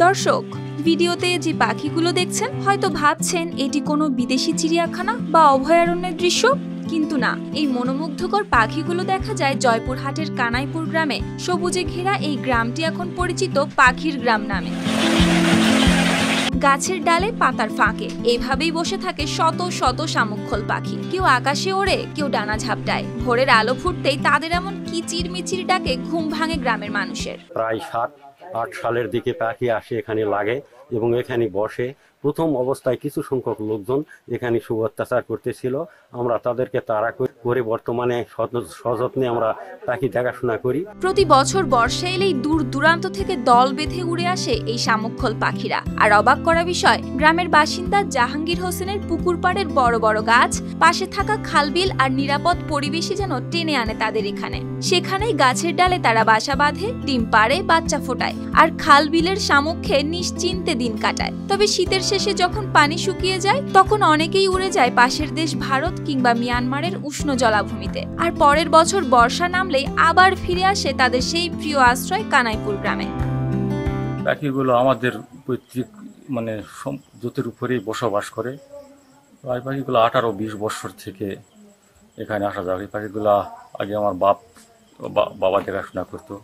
দর্শক, ভিডিওতে যে পাখিগুলো দেখছেন হয়তো ভাবছেন এটি কোনো বিদেশি চিড়িয়াখানা বা অভয়ারণ্যের দৃশ্য, কিন্তু না। এই মনোমুগ্ধকর পাখিগুলো দেখা যায় জয়পুরহাটের কানাইপুর গ্রামে। সবুজে ঘেরা এই গ্রামটি এখন পরিচিত পাখির গ্রাম নামে। গাছের ডালে পাতার ফাঁকে এইভাবেই বসে থাকে শত শত শামুকখোল পাখি। কেউ আকাশে ওড়ে, কেউ ডানা ঝাপটায়। ভোরের আলো ফুটতেই তাদের এমন কিচিরমিচির ডাকে ঘুম ভাঙে গ্রামের মানুষের। প্রায় 7-8 সালের দিকে পাখি আসে, এখানে লাগে এবং এখানে বসে। প্রথম অবস্থায় কিছু সংখ্যক লোকজন এখানে শুভ অত্যাচার করতেছিল, আমরা তাদেরকে তাড়া করে বর্তমানে সযত্নে আমরা পাখি দেখাশোনা করি। প্রতি বছর বর্ষা এলেই দূর দূরান্ত থেকে দল বেঁধে উড়ে আসে এই শামুকখোল পাখিরা। আর অবাক করা বিষয়, গ্রামের বাসিন্দা জাহাঙ্গীর হোসেনের পুকুর পাড়ের বড় বড় গাছ, পাশে থাকা খালবিল আর নিরাপদ পরিবেশই যেন টেনে আনে তাদের এখানে। সেখানেই গাছের ডালে তারা বাসা বাঁধে, ডিম পাড়ে, বাচ্চা ফোটায় আর খালবিলের শামুক খেয়ে নিশ্চিন্তে দিন কাটায়। তবে শীতের শেষে যখন পানি শুকিয়ে যায় তখন অনেকেই উড়ে যায় পাশের দেশ ভারত কিংবা মিয়ানমারের উষ্ণ জলাভূমিতে। আর পরের বছর বর্ষা নামলেই আবার ফিরে আসে তাদের সেই প্রিয় আশ্রয় কানাইপুর গ্রামে। পাখিগুলো আমাদের পৈতৃক জোতের উপরেই বসবাস করে। এই পাখিগুলো 18-20 বছর থেকে এখানে আসা যাবে। এই পাখিগুলো আগে আমার বাবা দেখাশোনা করতো।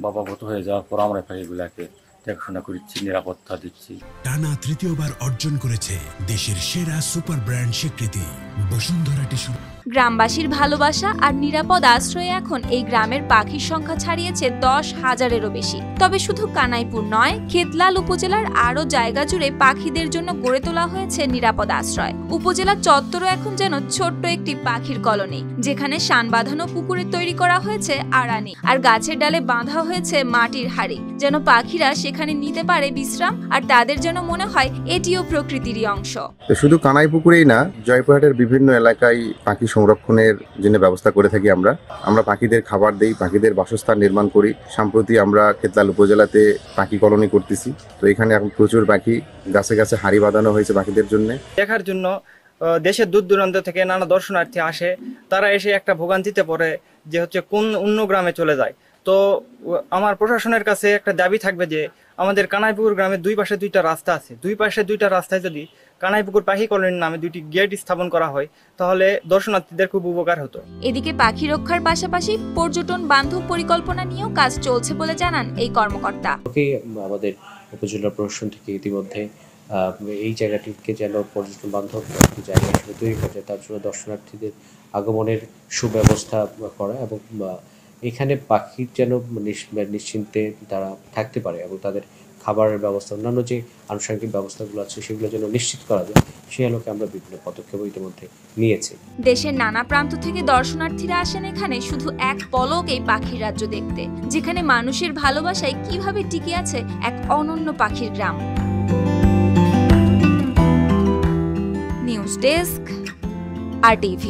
বাবা গত হয়ে যাওয়ার পর আমরা পাখিগুলাকে দেখাশোনা করছি, নিরাপত্তা দিচ্ছি। টানা তৃতীয়বার অর্জন করেছে দেশের সেরা সুপার ব্র্যান্ড স্বীকৃতি বসুন্ধরা টিস্যু। গ্রামবাসীর ভালোবাসা আর নিরাপদ আশ্রয়ে এখন এই গ্রামের পাখির সংখ্যা ছাড়িয়েছে 10,000-এরও বেশি। তবে শুধু কানাইপুর নয়, ক্ষেতলাল উপজেলার আরও জায়গা জুড়ে পাখিদের জন্য গড়ে তোলা হয়েছে নিরাপদ আশ্রয়। উপজেলা চত্বরও এখন যেন ছোট্ট একটি পাখির কলোনি, যেখানে শান বাঁধানো পুকুরে তৈরি করা হয়েছে আড়ানি, আর গাছের ডালে বাঁধা হয়েছে মাটির হাড়ি, যেন পাখিরা সেখানে নিতে পারে বিশ্রাম আর তাদের যেন মনে হয় এটিও প্রকৃতিরই অংশ। শুধু কানাইপুকুরেই না, জয়পুরহাটের বিভিন্ন এলাকায় পাখি সংরক্ষণের জন্য ব্যবস্থা করে থাকি। আমরা পাখিদের খাবার দেই, পাখিদের বাসস্থান নির্মাণ করি। সম্প্রতি আমরা ক্ষেতলাল উপজেলাতে পাখি কলোনি করতেছি। তো এখানে এখন প্রচুর পাখি, গাছে গাছে হাড়ি বাঁধানো হয়েছে পাখিদের জন্য। দেখার জন্য দেশের দূর দূরান্ত থেকে নানা দর্শনার্থী আসে। তারা এসে একটা ভোগান্তিতে পড়ে যে কোন অন্য গ্রামে চলে যায়। তো আমার প্রশাসনের কাছে একটা দাবি থাকবে যে আমাদের কানাইপুকুর গ্রামের দুই পাশে 2টা রাস্তা আছে। দুই পাশে 2টা রাস্তায় যদি কানাইপুকুর পাখি কলোনির নামে 2টি গেট স্থাপন করা হয় তাহলে দর্শনার্থীদের খুব উপকার হতো। এদিকে পাখি রক্ষার পাশাপাশি পর্যটন বান্ধব পরিকল্পনা নিয়েও কাজ চলছে বলে জানান এই কর্মকর্তা। আমাদের উপজেলা প্রশাসন থেকে ইতিমধ্যে এই জায়গাটিকে যেন পর্যটন বান্ধব একটি জায়গা হিসেবে তৈরি করা যায়, তার জন্য দর্শনার্থীদের আগমনের সুব্যবস্থা করা এবং এখানে পাখির যেন নিশ্চিন্তে তারা থাকতে পারে এবং তাদের খাবারের ব্যবস্থা, অন্যান্য যে আনুষঙ্গিক ব্যবস্থাগুলো আছে সেগুলো যেন নিশ্চিত করা যায়, সেই আলোকে আমরা বিভিন্ন পদক্ষেপ ইতিমধ্যে নিয়েছি। দেশের নানা প্রান্ত থেকে দর্শনার্থীরা আসেন এখানে শুধু এক পলক এই পাখির রাজ্য দেখতে, যেখানে মানুষের ভালোবাসায় কিভাবে টিকে আছে এক অনন্য পাখির গ্রাম। News desk, RTV।